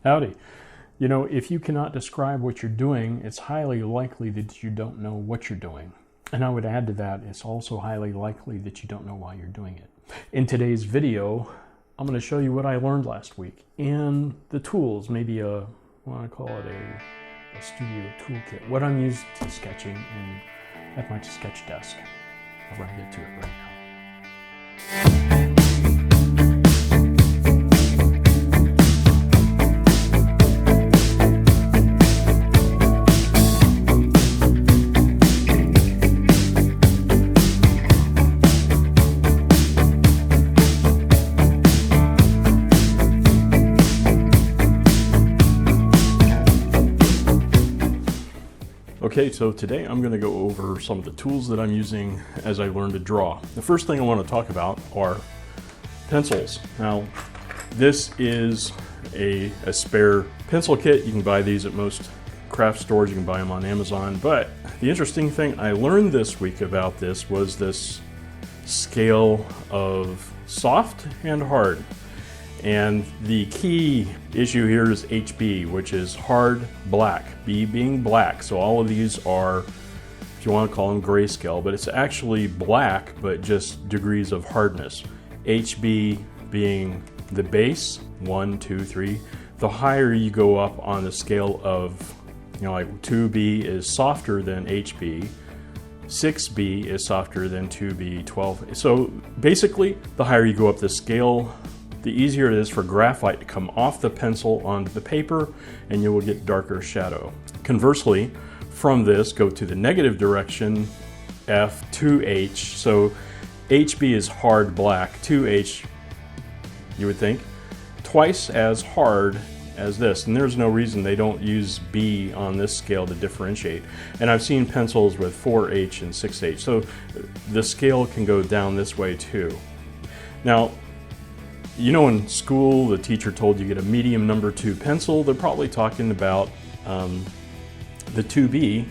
Howdy. You know, if you cannot describe what you're doing, it's highly likely that you don't know what you're doing. And I would add to that, it's also highly likely that you don't know why you're doing it. In today's video, I'm going to show you what I learned last week and the tools, maybe I want to call it a studio toolkit, what I'm used to sketching at my sketch desk. I'm going to get to it right now. Okay, so today I'm going to go over some of the tools that I'm using as I learn to draw. The first thing I want to talk about are pencils. Now, this is a spare pencil kit. You can buy these at most craft stores. You can buy them on Amazon. But the interesting thing I learned this week about this was this scale of soft and hard. And the key issue here is HB, which is hard black, B being black. So all of these are, if you want to call them grayscale, but it's actually black, but just degrees of hardness. HB being the base, 1, 2, 3. The higher you go up on the scale of, like 2B is softer than HB, 6B is softer than 2B, 12. So basically, the higher you go up the scale, the easier it is for graphite to come off the pencil onto the paper, and you will get darker shadow. Conversely, from this, go to the negative direction, F, 2H. So HB is hard black, 2H, you would think, twice as hard as this. And there's no reason they don't use B on this scale to differentiate. And I've seen pencils with 4H and 6H. So the scale can go down this way too. Now, you know, in school, the teacher told you get a medium number 2 pencil. They're probably talking about the 2B,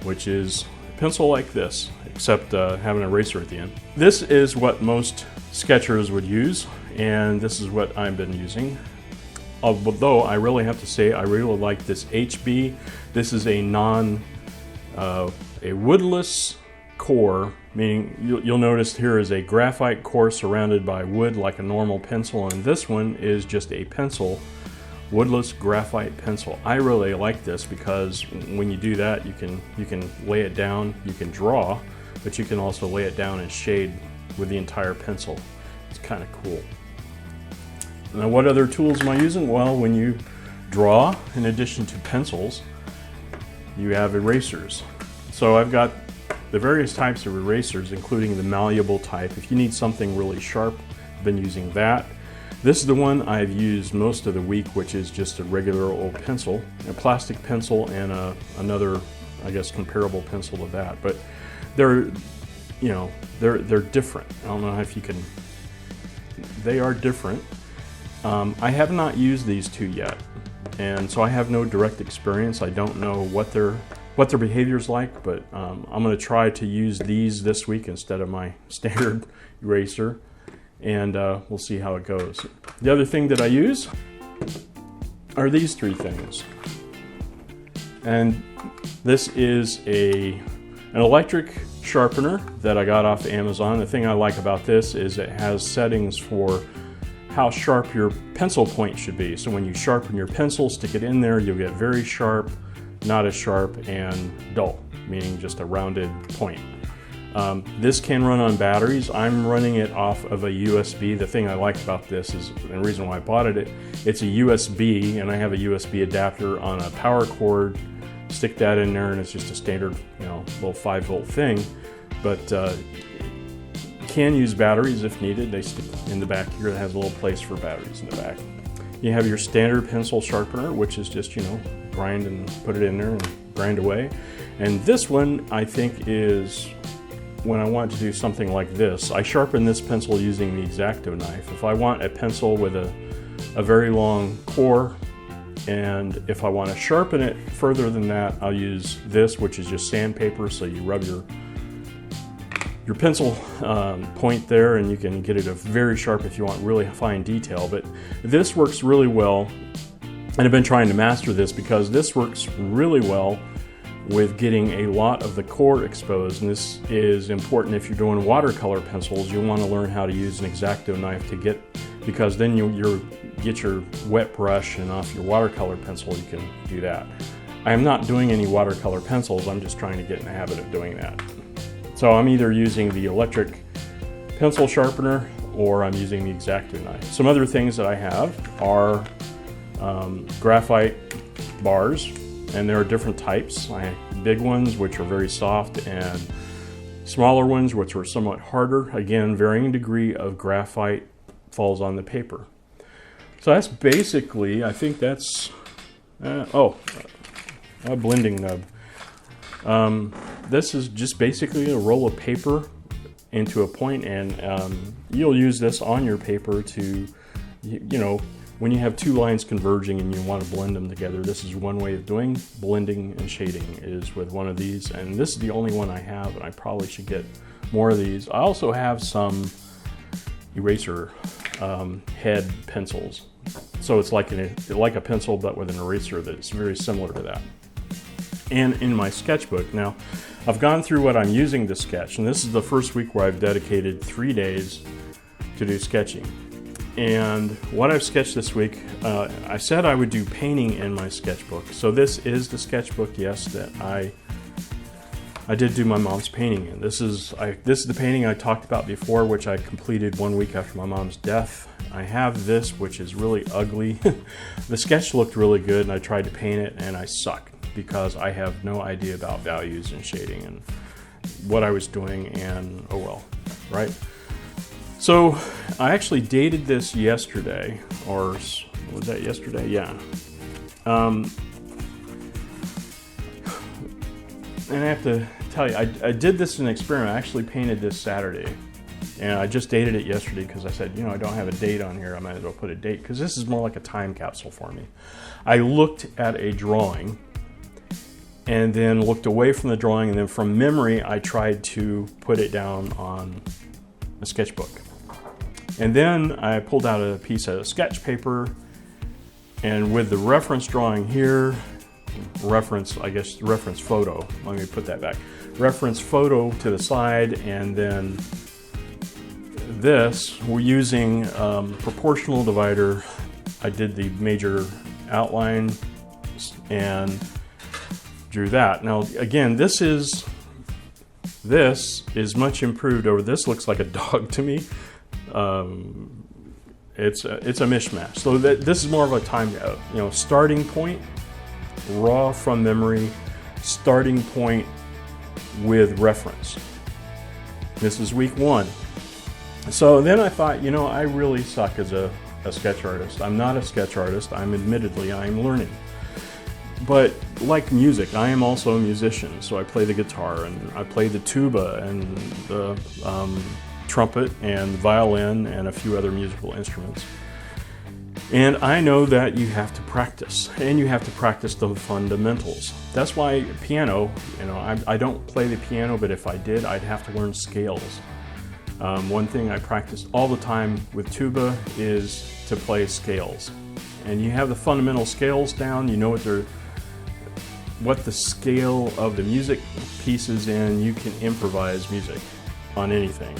which is a pencil like this, except having an eraser at the end. This is what most sketchers would use, and this is what I've been using. Although I really have to say, I really like this HB. This is a woodless core, meaning you'll notice here is a graphite core surrounded by wood like a normal pencil, and this one is just a pencil, woodless graphite pencil. I really like this because when you do that, you can lay it down, you can draw, but you can also lay it down and shade with the entire pencil. It's kind of cool. Now, what other tools am I using? Well, when you draw, in addition to pencils, you have erasers. So I've got the various types of erasers, including the malleable type. If you need something really sharp, I've been using that. This is the one I've used most of the week, which is just a regular old pencil, a plastic pencil, and another, I guess, comparable pencil to that. But they're different. I don't know if you can. They are different. I have not used these two yet, and so I have no direct experience. I don't know what their behavior's like, but I'm going to try to use these this week instead of my standard eraser, and we'll see how it goes. The other thing that I use are these three things, and this is an electric sharpener that I got off Amazon. The thing I like about this is it has settings for how sharp your pencil point should be. So when you sharpen your pencil, stick it in there, you'll get very sharp, not as sharp, and dull, meaning just a rounded point. This can run on batteries. I'm running it off of a USB. The thing I like about this is, and the reason why I bought it, it's a USB, and I have a USB adapter on a power cord. Stick that in there, and it's just a standard, little 5-volt thing. But can use batteries if needed. They stick in the back here. It has a little place for batteries in the back. You have your standard pencil sharpener, which is just, grind and put it in there and grind away. And this one, I think, is when I want to do something like this. I sharpen this pencil using the X-Acto knife. If I want a pencil with a very long core, and if I want to sharpen it further than that, I'll use this, which is just sandpaper. So you rub your your pencil point there, and you can get it very sharp if you want really fine detail. But this works really well, and I've been trying to master this because this works really well with getting a lot of the core exposed. And this is important if you're doing watercolor pencils. You want to learn how to use an X-Acto knife to get, because then you get your wet brush and off your watercolor pencil, you can do that. I am not doing any watercolor pencils, I'm just trying to get in the habit of doing that. So I'm either using the electric pencil sharpener or I'm using the X-Acto knife. Some other things that I have are graphite bars, and there are different types. I have big ones, which are very soft, and smaller ones, which are somewhat harder. Again, varying degree of graphite falls on the paper. So that's basically, I think that's, a blending nub. This is just basically a roll of paper into a point, and you'll use this on your paper to, you know, when you have two lines converging and you want to blend them together. This is one way of doing blending and shading, is with one of these, and this is the only one I have, and I probably should get more of these. I also have some eraser head pencils, so it's like a pencil but with an eraser that's very similar to that. And in my sketchbook, now I've gone through what I'm using to sketch, and this is the first week where I've dedicated 3 days to do sketching. And what I've sketched this week, I said I would do painting in my sketchbook. So this is the sketchbook, yes, that I did do my mom's painting in. This is the painting I talked about before, which I completed 1 week after my mom's death. I have this, which is really ugly. The sketch looked really good, and I tried to paint it, and I suck because I have no idea about values and shading and what I was doing, and oh well, right? So I actually dated this yesterday, or was that yesterday? Yeah. And I have to tell you, I did this as an experiment. I actually painted this Saturday, and I just dated it yesterday because I said, you know, I don't have a date on here. I might as well put a date, because this is more like a time capsule for me. I looked at a drawing and then looked away from the drawing, and then from memory, I tried to put it down on a sketchbook. And then I pulled out a piece of sketch paper, and with the reference drawing here, reference photo, let me put that back, reference photo to the side, and then this, we're using proportional divider. I did the major outline and drew that. Now again, this is much improved over this. Looks like a dog to me. It's a mishmash. So this is more of a time, starting point, raw from memory, starting point with reference. This is week 1. So then I thought, I really suck as a sketch artist. I'm not a sketch artist. I'm learning. But like music, I am also a musician. So I play the guitar, and I play the tuba and the trumpet and violin and a few other musical instruments. And I know that you have to practice, and you have to practice the fundamentals. That's why piano, I don't play the piano, but if I did, I'd have to learn scales. One thing I practice all the time with tuba is to play scales. And you have the fundamental scales down, you know what the scale of the music piece is in, you can improvise music on anything.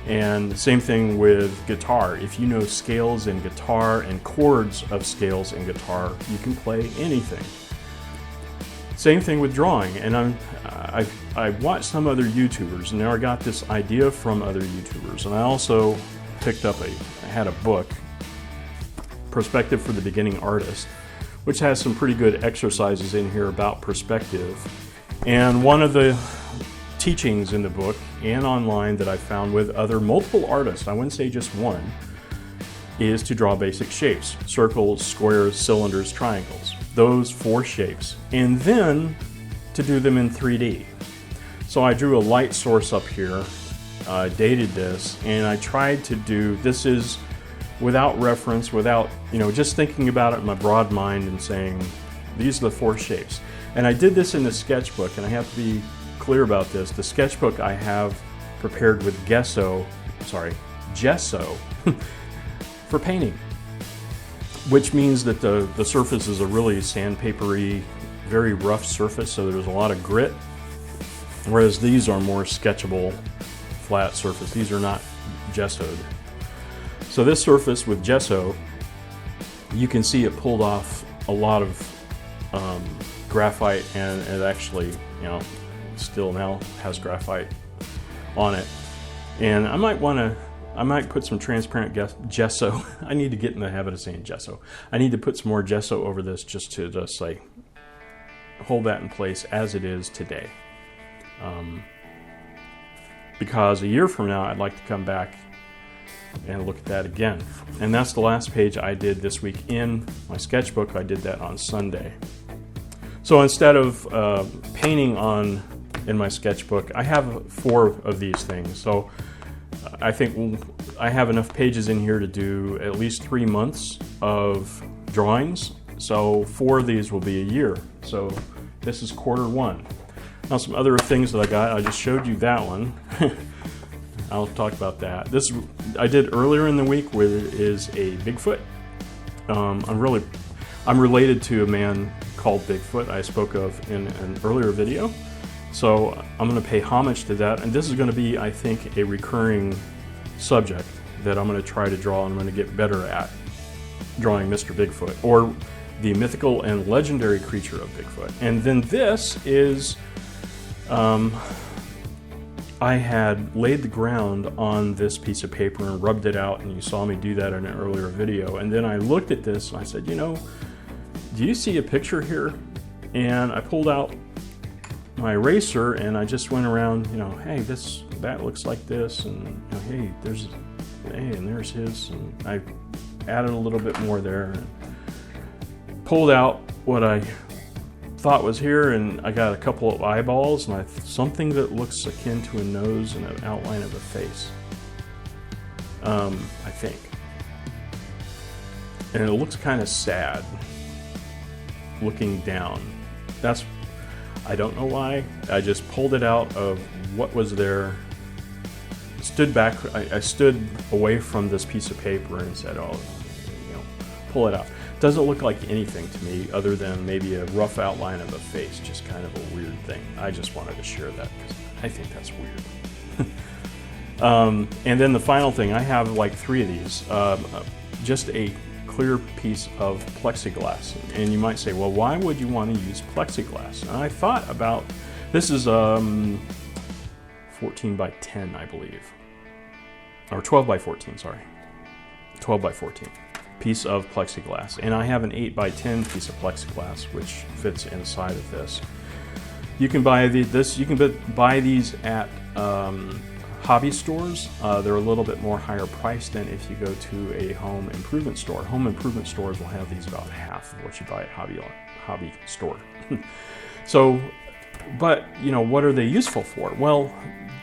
And same thing with guitar. If you know scales in guitar and chords of scales in guitar, you can play anything. Same thing with drawing. And I watched some other YouTubers, and now I got this idea from other YouTubers. And I also picked up I had a book, Perspective for the Beginning Artist, which has some pretty good exercises in here about perspective. And one of the teachings in the book and online that I found with multiple artists, I wouldn't say just one, is to draw basic shapes: circles, squares, cylinders, triangles. Those 4 shapes. And then to do them in 3D. So I drew a light source up here, dated this, and I tried to do, this is without reference, without, just thinking about it in my broad mind and saying, these are the 4 shapes. And I did this in the sketchbook, and I have to be clear about this. The sketchbook I have prepared with gesso for painting, which means that the surface is a really sandpapery, very rough surface, so there's a lot of grit, whereas these are more sketchable, flat surface. These are not gessoed. So this surface with gesso, you can see it pulled off a lot of graphite, and it actually, you know, still now has graphite on it. And I might put some transparent gesso. I need to get in the habit of saying gesso. I need to put some more gesso over this just to like hold that in place as it is today. Because a year from now, I'd like to come back and look at that again. And that's the last page I did this week in my sketchbook. I did that on Sunday. So instead of painting in my sketchbook, I have 4 of these things. So I think I have enough pages in here to do at least 3 months of drawings. So 4 of these will be a year. So this is quarter 1. Now some other things that I got, I just showed you that one. I'll talk about that. This I did earlier in the week, where is a Bigfoot. I'm related to a man called Bigfoot I spoke of in an earlier video. So I'm going to pay homage to that, and this is going to be, I think, a recurring subject that I'm going to try to draw, and I'm going to get better at drawing Mr. Bigfoot, or the mythical and legendary creature of Bigfoot. And then this is, I had laid the ground on this piece of paper and rubbed it out, and you saw me do that in an earlier video. And then I looked at this and I said, you know, do you see a picture here? And I pulled out my eraser and I just went around, you know, hey, that looks like this, and you know, hey, and there's his, and I added a little bit more there and pulled out what I thought was here, and I got a couple of eyeballs and something that looks akin to a nose and an outline of a face, I think. And it looks kind of sad looking down. I don't know why. I just pulled it out of what was there, stood back, I stood away from this piece of paper and said, oh, you know, pull it out. Doesn't look like anything to me other than maybe a rough outline of a face, just kind of a weird thing. I just wanted to share that because I think that's weird. And then the final thing, I have like 3 of these, just a clear piece of plexiglass. And you might say, well, why would you want to use plexiglass? And I thought about, this is 14 by 10, I believe, or 12 by 14, sorry, 12 by 14. Piece of plexiglass, and I have an 8 by 10 piece of plexiglass which fits inside of this. You can buy buy these at hobby stores. They're a little bit more higher priced than if you go to a home improvement store. Home improvement stores will have these about half of what you buy at hobby store. So, but you know, what are they useful for? Well,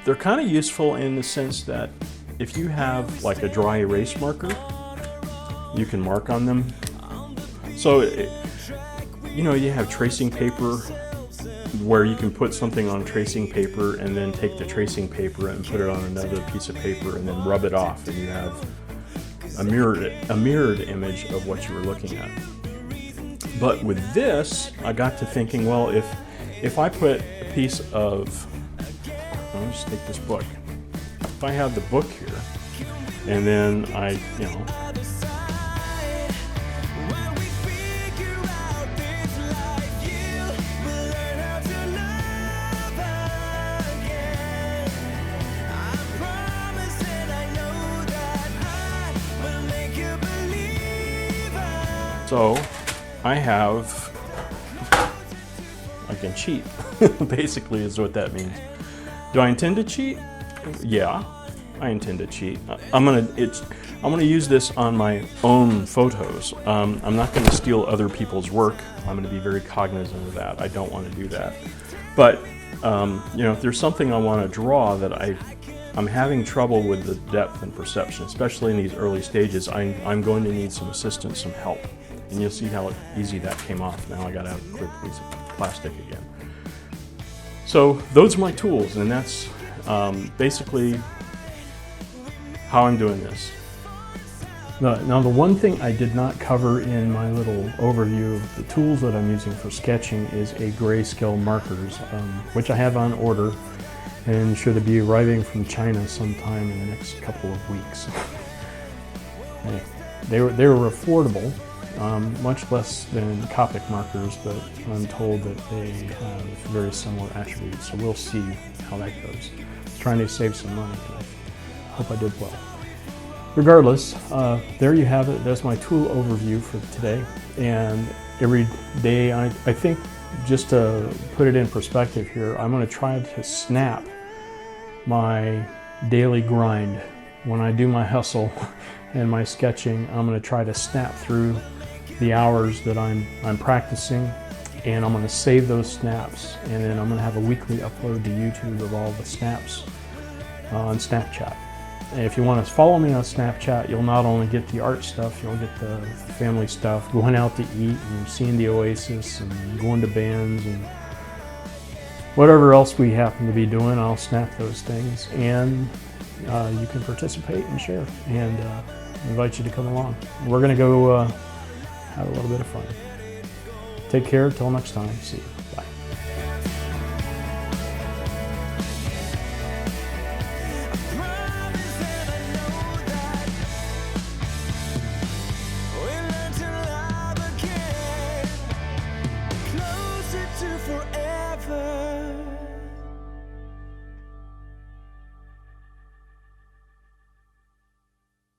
they're kind of useful in the sense that if you have like a dry erase marker, you can mark on them. So, you know, you have tracing paper where you can put something on tracing paper and then take the tracing paper and put it on another piece of paper and then rub it off, and you have a mirrored image of what you were looking at. But with this, I got to thinking, well, if I put a piece of, I'll just take this book. If I have the book here, and then I, you know, so I can cheat, basically is what that means. Do I intend to cheat? Yeah, I intend to cheat. I'm gonna use this on my own photos. I'm not gonna steal other people's work. I'm gonna be very cognizant of that. I don't want to do that. But you know, if there's something I want to draw that I'm having trouble with the depth and perception, especially in these early stages, I'm going to need some assistance, some help. And you'll see how easy that came off. Now I got to have a clear piece of plastic again. So those are my tools, and that's basically how I'm doing this. Now the one thing I did not cover in my little overview of the tools that I'm using for sketching is a Grayscale Markers, which I have on order and should be arriving from China sometime in the next couple of weeks. They were affordable, much less than Copic markers, but I'm told that they have very similar attributes, so we'll see how that goes. Trying to save some money, and I hope I did well. Regardless, there you have it. That's my tool overview for today. And every day, I think, just to put it in perspective here, I'm going to try to snap my daily grind. When I do my hustle and my sketching, I'm going to try to snap through the hours that I'm practicing, and I'm going to save those snaps, and then I'm going to have a weekly upload to YouTube of all the snaps on Snapchat. And if you want to follow me on Snapchat, you'll not only get the art stuff, you'll get the family stuff, going out to eat and seeing the Oasis and going to bands and whatever else we happen to be doing. I'll snap those things, and you can participate and share, and invite you to come along. We're going to go have a little bit of fun. Take care. Till next time. See you.